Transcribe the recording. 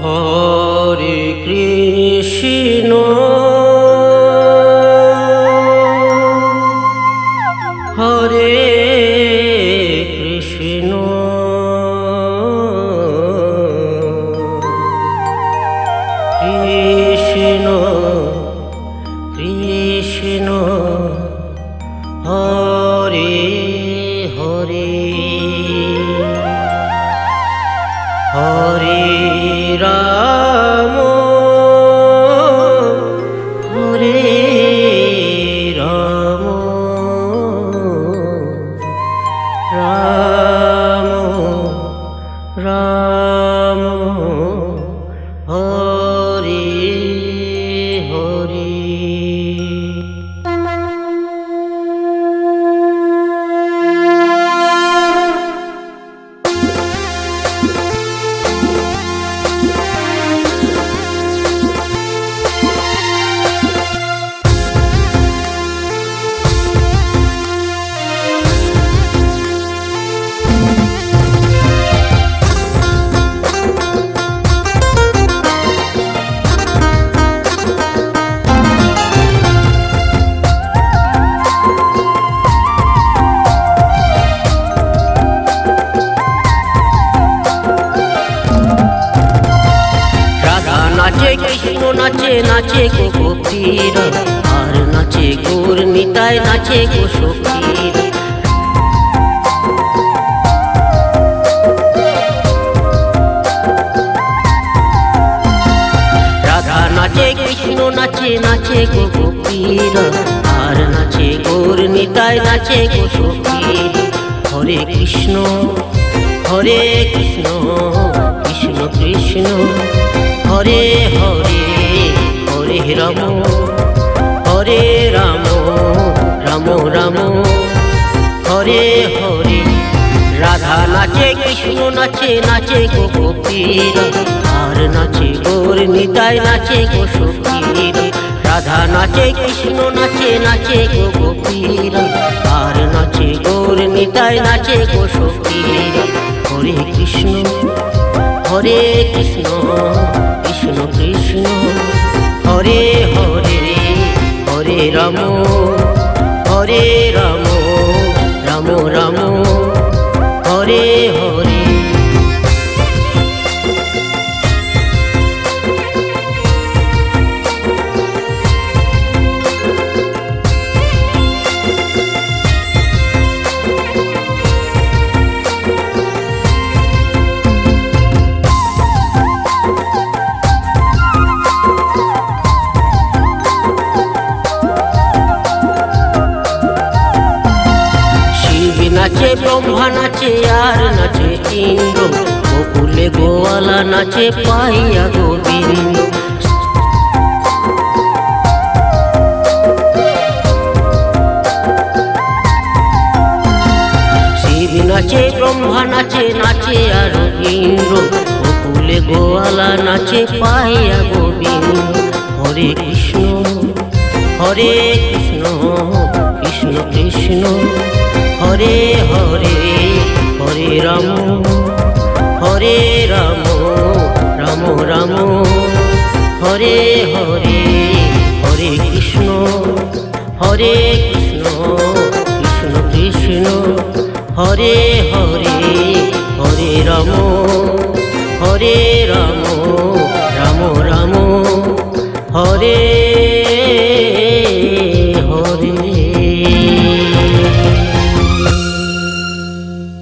হরে কৃষ্ণ হরে কৃষ্ণ কৃষ্ণ কৃষ্ণ হরে হরে হরে রাম হরে রাম রাম রাম হরে হরে। নাচে কৃষ্ণ নাচে নাচে গো গোপীর আর নাচে গৌর নিতাই নাচে গো সখীর। রাধা নাচে কৃষ্ণ নাচে নাচে গো গোপীর আর নাচে গৌর নিতাই নাচে গো সখীর। হরে কৃষ্ণ হরে কৃষ্ণ কৃষ্ণ কৃষ্ণ হরে হরে হরে রাম হরে রাম রাম রাম হরে হরে। রাধা নাচে কৃষ্ণ নাচে নাচে গো গোপীর আর নাচে গৌর নিতাই নাচে গো সখীর। রাধা নাচে কৃষ্ণ নাচে নাচে গো গোপীর আর নাচে গৌর নিতাই নাচে গো সখীর। হরে কৃষ্ণ হরে কৃষ্ণ কৃষ্ণ কৃষ্ণ হরে হরে হরে রাম হরে রাম রাম রাম হরে হরে। নাচে ব্রহ্মা নাচে আর নাচে ইন্দ্র গোকুলে গোয়ালা নাচে পাইয়া গোবিন্দ। শিব নাচে ব্রহ্মা নাচে নাচে আর ইন্দ্র গোকুলে গোয়ালা নাচে পাইয়া গোবিন্দ। হরে কৃষ্ণ হরে কৃষ্ণ কৃষ্ণ কৃষ্ণ হরে হরে হরে রাম হরে রাম রাম রাম হরে হরে হরে কৃষ্ণ হরে কৃষ্ণ কৃষ্ণ কৃষ্ণ হরে হরে হরে রাম হরে রাম রাম রাম হরে